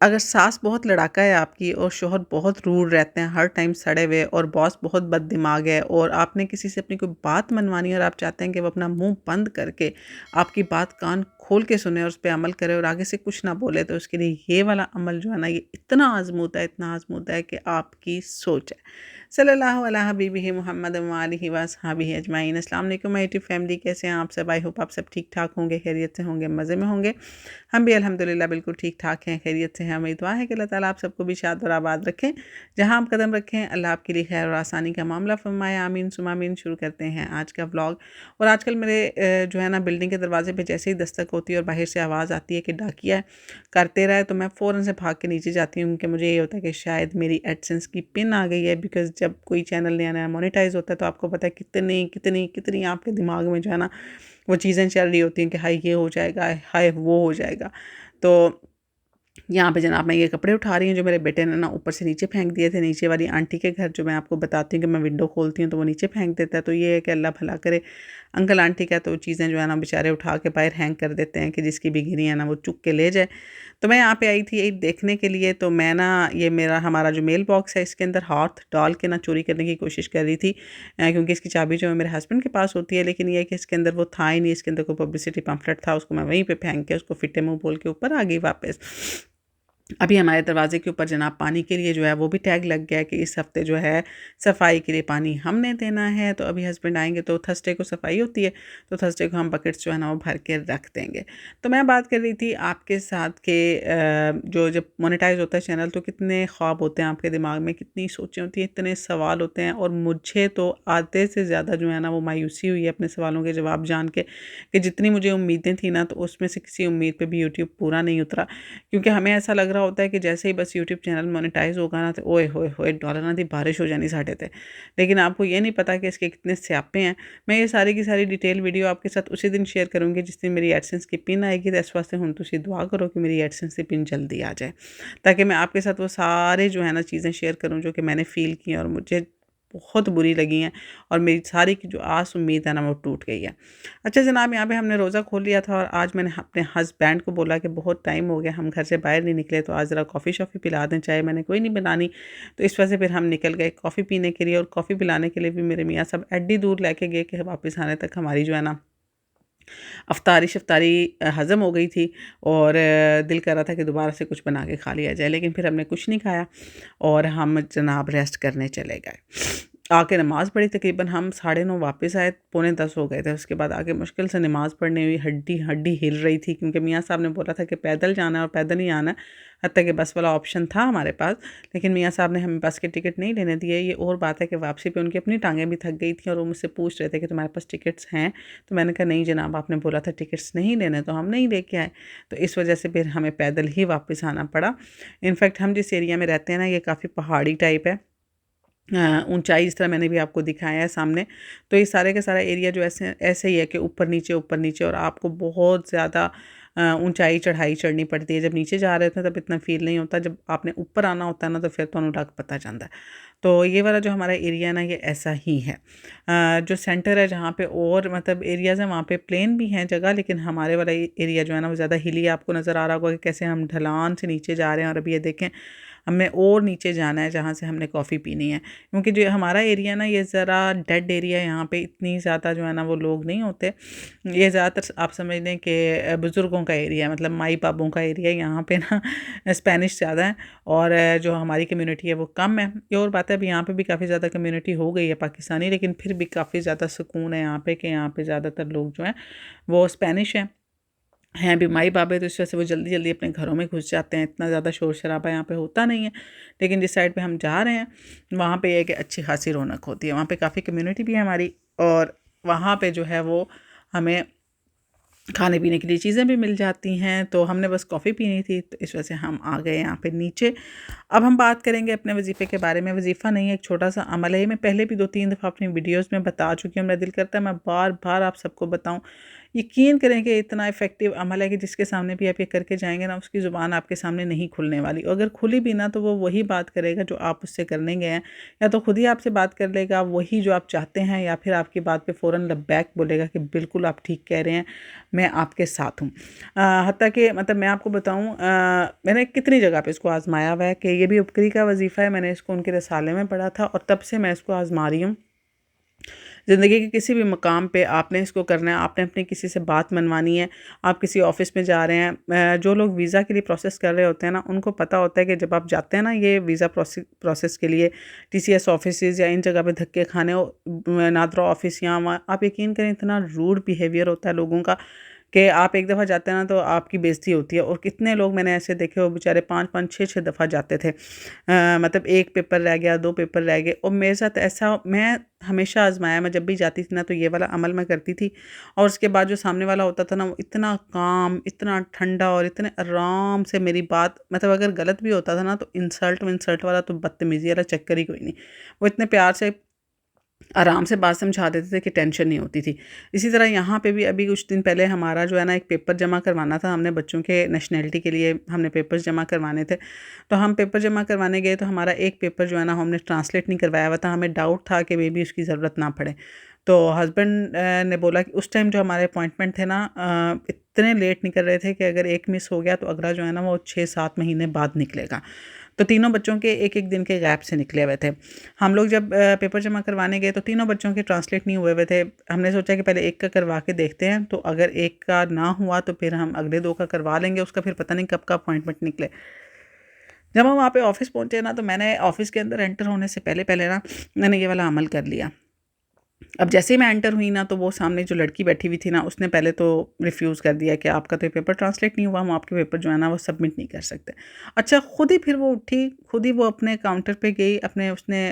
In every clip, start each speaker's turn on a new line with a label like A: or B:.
A: अगर सास बहुत लड़ाका है आपकी और शौहर बहुत रूड रहते हैं, हर टाइम सड़े हुए, और बॉस बहुत बददिमाग है, और आपने किसी से अपनी कोई बात मनवानी है और आप चाहते हैं कि वो अपना मुंह बंद करके आपकी बात कान खोल के सुने और उस पे अमल करे और आगे से कुछ ना बोले, तो उसके लिए ये वाला अमल जो है ना, ये इतना आजमूदा है, इतना आजमूदा है कि आपकी सोच है। सल्लल्लाहु अला हबीबिही मुहम्मद व आलिहि व अस्हाबिही अजमाइन। अस्सलाम वालेकुम माय यूट्यूब फैमिली, कैसे हैं आप सब? आई होप आप सब ठीक ठाक होंगे, खैरियत से होंगे, मज़े में होंगे। हम भी अल्हम्दुलिल्लाह बिल्कुल ठीक ठाक हैं, खैरियत से हैं। हमें दुआ है कि अल्लाह ताला आप सबको भी शाद और आबाद रखें। जहाँ आप कदम रखें अल्लाह आपके लिए खैर और आसानी का मामला फरमाए, आमीन सुमा आमीन। शुरू करते हैं आज का व्लॉग। और आजकल मेरे जो है ना, बिल्डिंग के दरवाजे पे जैसे ही दस्तक होती है और बाहर से आवाज़ आती है कि डाकिया है, करते रहे, तो मैं फ़ौरन से भाग के नीचे जाती हूँ, क्योंकि मुझे ये होता है कि शायद मेरी एडसेंस की पिन आ गई है। बिकॉज़ जब कोई चैनल नया नया मोनेटाइज होता है तो आपको पता है कितनी कितनी कितनी आपके दिमाग में जो है ना वो चीज़ें चल रही होती हैं कि हाय ये हो जाएगा, हाय वो हो जाएगा। तो यहाँ पे जनाब मैं ये कपड़े उठा रही हूँ जो मेरे बेटे ने ना ऊपर से नीचे फेंक दिए थे। नीचे वाली आंटी के घर, जो मैं आपको बताती हूँ कि मैं विंडो खोलती हूँ तो वो नीचे फेंक देता है। तो ये है कि अल्लाह भला करे अंकल आंटी का, तो चीज़ें जो है ना बेचारे उठा के बाहर हैंग कर देते हैं कि जिसकी भी गिरी है ना वो चुक के ले जाए। तो मैं यहाँ पे आई थी यही देखने के लिए। तो मैं ना, ये मेरा हमारा जो मेल बॉक्स है, इसके अंदर हाथ डाल के ना चोरी करने की कोशिश कर रही थी, क्योंकि इसकी चाबी जो है मेरे हस्बैंड के पास होती है। लेकिन ये है कि इसके अंदर वो था ही नहीं, इसके अंदर कोई पब्लिसिटी पम्फलेट था, उसको मैं वहीं पे फेंक के उसको फिटे मुंह बोल के ऊपर आ गई वापस। अभी हमारे दरवाज़े के ऊपर जनाब पानी के लिए जो है वो भी टैग लग गया है कि इस हफ़्ते जो है सफाई के लिए पानी हमने देना है। तो अभी हस्बैंड आएँगे तो थर्सडे को सफाई होती है, तो थर्सडे को हम बकेट्स जो है ना वो भर के रख देंगे। तो मैं बात कर रही थी आपके साथ कि जो जब मोनेटाइज़ होता है चैनल, तो कितने ख्वाब होते हैं आपके दिमाग में, कितनी सोचें होती हैं, इतने सवाल होते हैं। और मुझे तो आधे से ज़्यादा जो है ना वो मायूसी हुई है अपने सवालों के जवाब जान के, कि जितनी मुझे उम्मीदें थी ना, तो उसमें से किसी उम्मीद पे भी यूट्यूब पूरा नहीं उतरा। क्योंकि हमें ऐसा लग रहा होता है कि जैसे ही बस यूट्यूब चैनल मोनेटाइज़ होगा ना, तो ओए होए होए डॉलरां दी बारिश हो जानी साढ़े ते। लेकिन आपको ये नहीं पता कि इसके कितने स्यापे हैं। मैं ये सारी की सारी डिटेल वीडियो आपके साथ उसी दिन शेयर करूँगी जिस दिन मेरी एडसेंस की पिन आएगी। तो इस वास्ते हुण तुसीं दुआ करो कि मेरी एडसेंस की पिन जल्दी आ जाए, ताकि मैं आपके साथ वो सारे जो है ना चीज़ें शेयर करूँ जो कि मैंने फ़ील की हैं और मुझे बहुत बुरी लगी हैं, और मेरी सारी की जो आस उम्मीद है ना वो टूट गई है। अच्छा जनाब, यहाँ पे हमने रोज़ा खोल लिया था, और आज मैंने अपने हस्बैंड को बोला कि बहुत टाइम हो गया, हम घर से बाहर नहीं निकले, तो आज ज़रा कॉफ़ी शॉफ़ी पिला दें। चाय मैंने कोई नहीं बनानी, तो इस वजह से फिर हम निकल गए कॉफ़ी पीने के लिए। और कॉफ़ी पिलाने के लिए भी मेरे मियाँ साहब एड्डी दूर लेके गए कि वापस आने तक हमारी जो है ना अफ़्तारी शफ़्तारी हज़म हो गई थी, और दिल कर रहा था कि दोबारा से कुछ बना के खा लिया जाए। लेकिन फिर हमने कुछ नहीं खाया और हम जनाब रेस्ट करने चले गए। आके नमाज़ पढ़ी, तकरीबन हम 9:30 वापस आए, पौने 10 हो गए थे। उसके बाद आके मुश्किल से नमाज़ पढ़नी हुई, हड्डी हड्डी हिल रही थी, क्योंकि मियाँ साहब ने बोला था कि पैदल जाना है और पैदल ही आना है। हत्ता कि बस वाला ऑप्शन था हमारे पास, लेकिन मियाँ साहब ने हमें बस के टिकट नहीं लेने दिए। ये और बात है कि वापसी पे उनकी अपनी टाँगें भी थक गई थी, और वो मुझसे पूछ रहे थे कि तुम्हारे पास टिकट्स हैं? तो मैंने कहा नहीं जनाब, आपने बोला था टिकट्स नहीं लेने, तो हम नहीं लेके आए। तो इस वजह से फिर हमें पैदल ही वापस आना पड़ा। इनफैक्ट हम जिस एरिया में रहते हैं ना, ये काफ़ी पहाड़ी टाइप है, ऊंचाई जिस तरह मैंने भी आपको दिखाया है सामने। तो ये सारे का सारा एरिया जो ऐसे ऐसे ही है कि ऊपर नीचे, और आपको बहुत ज़्यादा ऊंचाई चढ़ाई चढ़नी पड़ती है। जब नीचे जा रहे होते हैं तब इतना फील नहीं होता, जब आपने ऊपर आना होता है ना, तो फिर तो लग पता जाता है। तो ये वाला जो हमारा एरिया है ना, ये ऐसा ही है। जो सेंटर है जहाँ पे और मतलब एरियाज़ हैं, वहाँ पे प्लेन भी हैं जगह, लेकिन हमारे वाला एरिया जो है ना वो ज़्यादा हिली है। आपको नज़र आ रहा होगा कि कैसे हम ढलान से नीचे जा रहे हैं। और अभी ये देखें, हमें और नीचे जाना है जहाँ से हमने कॉफ़ी पीनी है, क्योंकि जो हमारा एरिया ना ये ज़रा डेड एरिया है। यहाँ पे इतनी ज़्यादा जो है ना वो लोग नहीं होते। ये ज़्यादातर आप समझ लें कि बुज़ुर्गों का एरिया है, मतलब माई बाबों का एरिया है। यहाँ पे ना स्पेनिश ज़्यादा है, और जो हमारी कम्युनिटी है वो कम है। ये और बात है, अभी यहाँ पे भी काफ़ी ज़्यादा कम्युनिटी हो गई है पाकिस्तानी, लेकिन फिर भी काफ़ी ज़्यादा सुकून है यहाँ पे, कि यहाँ पे ज़्यादातर लोग जो हैं वो स्पेनिश हैं भी माई बाबे, तो इस वजह से वो जल्दी जल्दी अपने घरों में घुस जाते हैं। इतना ज़्यादा शोर शराबा यहाँ पे होता नहीं है। लेकिन जिस साइड पे हम जा रहे हैं वहाँ पे ये है कि अच्छी खासी रौनक होती है, वहाँ पे काफ़ी कम्युनिटी भी है हमारी, और वहाँ पे जो है वो हमें खाने पीने के लिए चीज़ें भी मिल जाती हैं। तो हमने बस कॉफ़ी पीनी थी, तो इस वजह से हम आ गए यहाँ पे नीचे। अब हम बात करेंगे अपने वजीफ़े के बारे में। वजीफ़ा नहीं है, एक छोटा सा अमल है। ये मैं पहले भी 2-3 दफ़ा अपनी वीडियोज़ में बता चुकी हूँ। मेरा दिल करता है मैं बार बार आप सबको बताऊँ। यकीन करें कि इतना इफ़ेक्टिव अमल है कि जिसके सामने भी आप ये करके जाएँगे ना, उसकी ज़ुबान आपके सामने नहीं खुलने वाली, और अगर खुली भी ना तो वो वही बात करेगा जो आप उससे करने गए हैं, या तो खुद ही आपसे बात कर लेगा वही जो आप चाहते हैं, या फिर आपकी बात पे फ़ौरन लब्बैक बोलेगा कि बिल्कुल आप ठीक कह रहे हैं, मैं आपके साथ हूँ। हत्ता कि मतलब मैं आपको बताऊँ, मैंने कितनी जगह पे इसको आज़माया हुआ है कि ये भी उपकरी का वजीफ़ा है, मैंने इसको उनके रिसाले में पढ़ा था और तब से मैं इसको आज़मा रही हूँ। ज़िंदगी के किसी भी मकाम पे आपने इसको करना है, आपने अपनी किसी से बात मनवानी है, आप किसी ऑफ़िस में जा रहे हैं, जो लोग वीज़ा के लिए प्रोसेस कर रहे होते हैं ना, उनको पता होता है कि जब आप जाते हैं ना ये वीज़ा प्रोसेस के लिए टीसीएस ऑफ़िसेज़ या इन जगह पे धक्के खाने नादरा ऑफ़िस यहाँ वहाँ, आप यकीन करें इतना रूड बिहेवियर होता है लोगों का कि आप एक दफ़ा जाते हैं ना तो आपकी बेइज़्ज़ती होती है, और कितने लोग मैंने ऐसे देखे वो बेचारे 5-5 6-6 दफ़ा जाते थे। मतलब 1 पेपर रह गया, 2 पेपर रह गए, और मेरे साथ ऐसा मैं हमेशा आज़माया, मैं जब भी जाती थी ना तो ये वाला अमल मैं करती थी, और उसके बाद जो सामने वाला होता था ना वो इतना काम, इतना ठंडा और इतने आराम से मेरी बात, मतलब अगर गलत भी होता था ना तो इंसल्ट वाला तो बदतमीज़ी वाला चक्कर ही कोई नहीं। वो इतने प्यार से आराम से बात समझा देते थे कि टेंशन नहीं होती थी। इसी तरह यहाँ पे भी अभी कुछ दिन पहले हमारा जो है ना एक पेपर जमा करवाना था, हमने बच्चों के नेशनैलिटी के लिए हमने पेपर्स जमा करवाने थे। तो हम पेपर जमा करवाने गए तो हमारा एक पेपर जो है ना हमने ट्रांसलेट नहीं करवाया हुआ था, हमें डाउट था कि मेबी उसकी ज़रूरत ना पड़े। तो हस्बैंड ने बोला कि उस टाइम जो हमारे अपॉइंटमेंट थे ना, इतने लेट निकल रहे थे कि अगर एक मिस हो गया तो अगला जो है ना वो 6-7 महीने बाद निकलेगा। तो तीनों बच्चों के 1-1 दिन के गैप से निकले हुए थे। हम लोग जब पेपर जमा करवाने गए तो तीनों बच्चों के ट्रांसलेट नहीं हुए हुए थे। हमने सोचा कि पहले एक का करवा के देखते हैं, तो अगर एक का ना हुआ तो फिर हम अगले 2 का करवा लेंगे, उसका फिर पता नहीं कब का अपॉइंटमेंट निकले। जब हम वहाँ पे ऑफ़िस पहुँचे ना तो मैंने ऑफ़िस के अंदर एंटर होने से पहले-पहले ना मैंने ये वाला अमल कर लिया। अब जैसे ही मैं एंटर हुई ना तो वो सामने जो लड़की बैठी हुई थी ना उसने पहले तो रिफ्यूज़ कर दिया कि आपका तो ये पेपर ट्रांसलेट नहीं हुआ, हम आपके पेपर जो है ना वो सबमिट नहीं कर सकते। अच्छा, खुद ही फिर वो उठी, खुद ही वो अपने काउंटर पे गई, अपने उसने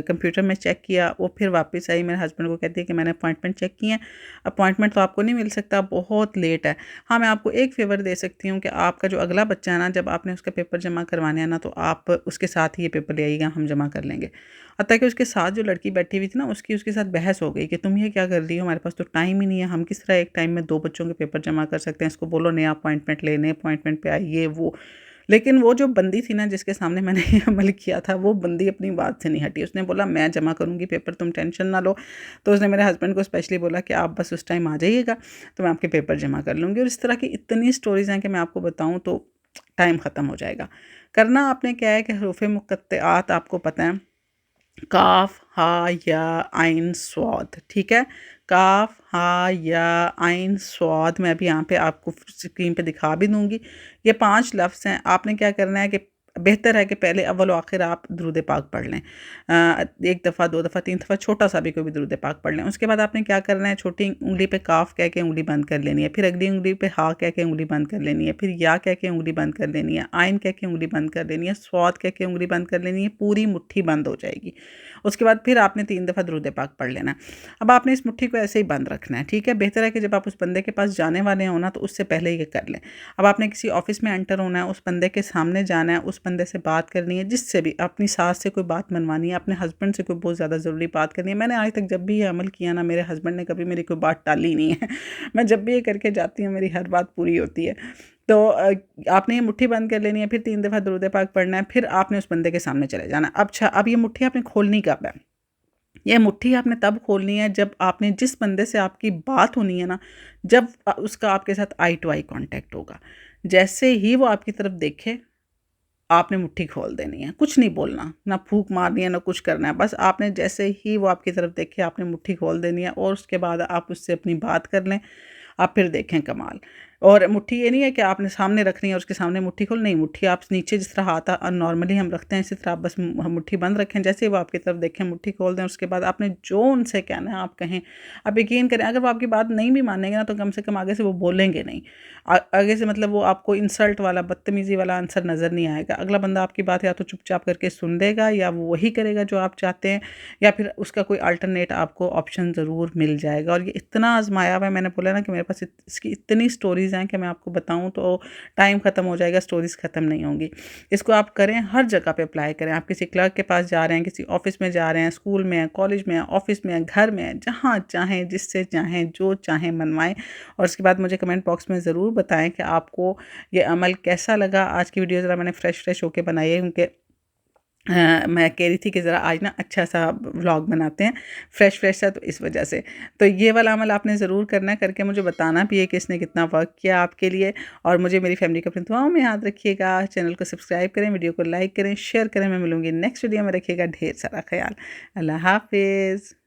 A: कंप्यूटर में चेक किया, वो फिर वापस आई मेरे हस्बैंड को कहती है कि मैंने अपॉइंटमेंट चेक किए हैं, अपॉइंटमेंट तो आपको नहीं मिल सकता, बहुत लेट है। हाँ, मैं आपको एक फ़ेवर दे सकती हूँ कि आपका जो अगला बच्चा है ना, जब आपने उसका पेपर जमा करवाने है ना तो आप उसके साथ ही ये पेपर ले आइएगा, हम जमा कर लेंगे। हत्ता कि उसके साथ जो लड़की बैठी हुई थी ना उसकी उसके साथ बहस हो गई कि तुम ये क्या कर रही हो, हमारे पास तो टाइम ही नहीं है, हम किस तरह एक टाइम में 2 बच्चों के पेपर जमा कर सकते हैं, इसको बोलो नया अपॉइंटमेंट ले, नए अपॉइंटमेंट पे आई, ये वो। लेकिन वो जो बंदी थी ना जिसके सामने मैंने ये अमल किया था, वो बंदी अपनी बात से नहीं हटी, उसने बोला मैं जमा करूँगी पेपर, तुम टेंशन ना लो। तो उसने मेरे हस्बैंड को स्पेशली बोला कि आप बस उस टाइम आ जाइएगा तो मैं आपके पेपर जमा कर लूँगी, और इस तरह की इतनी स्टोरीज़ हैं कि मैं आपको बताऊँ तो टाइम ख़त्म हो जाएगा। करना आपने क्या है कि हरूफ़ मुक़त्तआत आपको पता है, काफ, हा, या, आइन, स्वाद, ठीक है? काफ, हा, या, आइन, स्वाद, मैं अभी यहाँ पे आपको स्क्रीन पे दिखा भी दूँगी। ये 5 लफ्ज़ हैं, आपने क्या करना है कि बेहतर है कि पहले अव्वल व आखिर आप दुरूद पाक पढ़ लें। 1 दफ़ा, 2 दफ़ा, 3 दफ़ा छोटा-सा भी कोई भी दुरूद पाक पढ़ लें। उसके बाद आपने क्या करना है, छोटी उँगली पे काफ कह के उँगली बंद कर लेनी है, फिर अगली उँगली पे हा कह के उँगली बंद कर लेनी है, फिर या कह के उँगली बंद कर लेनी है, आइन कह के उँगली बंद कर लेनी है, स्वाद कह के उँगली बंद कर लेनी है, पूरी मुट्ठी बंद हो जाएगी। उसके बाद फिर आपने 3 दफ़ा दुरूद पाक पढ़ लेना है। अब आपने इस मुट्ठी को ऐसे ही बंद रखना है, ठीक है? बेहतर है कि जब आप उस बंदे के पास जाने वाले हो ना तो उससे पहले ये कर लें। अब आपने किसी ऑफ़िस में एंटर होना है, उस बंदे के सामने जाना है, उस बंदे से बात करनी है, जिससे भी अपनी सास से कोई बात मनवानी है, अपने हस्बैंड से कोई बहुत ज़्यादा ज़रूरी बात करनी है। मैंने आज तक जब भी ये अमल किया ना, मेरे हस्बैंड ने कभी मेरी कोई बात टाली नहीं है। मैं जब भी ये करके जाती हूँ, मेरी हर बात पूरी होती है। तो आपने ये मुट्ठी बंद कर लेनी है, फिर 3 दफ़ा दुरूद पाक पढ़ना है, फिर आपने उस बंदे के सामने चले जाना है। अच्छा, अब ये मुट्ठी आपने खोलनी कब है? ये मुट्ठी आपने तब खोलनी है जब आपने जिस बंदे से आपकी बात होनी है ना, जब उसका आपके साथ आई टू आई कॉन्टैक्ट होगा। जैसे ही वो आपकी तरफ देखे, आपने मुट्ठी खोल देनी है, कुछ नहीं बोलना, ना फूँक मारनी है, ना कुछ करना है। बस आपने जैसे ही वो आपकी तरफ देखे, आपने मुट्ठी खोल देनी है, और उसके बाद आप उससे अपनी बात कर लें। आप फिर देखें कमाल। और मुट्ठी ये नहीं है कि आपने सामने रखनी है और उसके सामने मुट्ठी खोल, नहीं, मुट्ठी आप नीचे जिस तरह हाथ नॉर्मली हम रखते हैं इसी तरह आप बस मुट्ठी बंद रखें। जैसे ही वो आपकी तरफ देखें मुट्ठी खोल दें, उसके बाद आपने जो उनसे कहना है आप कहें। आप यकीन करें, अगर वो आपकी बात नहीं भी मानेंगे ना तो कम से कम आगे से वो बोलेंगे नहीं। आगे से मतलब वो आपको इंसल्ट वाला, बदतमीज़ी वाला आंसर नज़र नहीं आएगा। अगला बंदा आपकी बात या तो चुपचाप करके सुन लेगा, या वो वही करेगा जो आप चाहते हैं, या फिर उसका कोई अल्टरनेट आपको ऑप्शन ज़रूर मिल जाएगा। और ये इतना आज़माया हुआ है, मैंने बोला ना कि मेरे पास इसकी इतनी स्टोरीज़ चीज़ें हैं कि मैं आपको बताऊँ तो टाइम ख़त्म हो जाएगा, स्टोरीज़ ख़त्म नहीं होंगी। इसको आप करें, हर जगह पे अप्लाई करें। आप किसी क्लर्क के पास जा रहे हैं, किसी ऑफ़िस में जा रहे हैं, स्कूल में हैं, कॉलेज में हैं, ऑफ़िस में हैं, घर में हैं, जहाँ चाहें, जिससे चाहें, जो चाहें मनवाएँ और उसके बाद मुझे कमेंट बॉक्स में ज़रूर बताएँ कि आपको ये अमल कैसा लगा। आज की वीडियो ज़रा मैंने फ्रेश होके बनाई है क्योंकि मैं कह रही थी कि ज़रा आज ना अच्छा-सा व्लॉग बनाते हैं, फ्रेश सा, तो इस वजह से। तो ये वाला अमल आपने ज़रूर करना है, करके मुझे बताना भी है कि इसने कितना वर्क किया आपके लिए और मुझे मेरी फैमिली को अपनी दुआओं में याद रखिएगा। चैनल को सब्सक्राइब करें, वीडियो को लाइक करें, शेयर करें। मैं मिलूँगी नेक्स्ट वीडियो में, रखिएगा ढेर सारा ख़्याल। अल्लाह हाफ़िज़।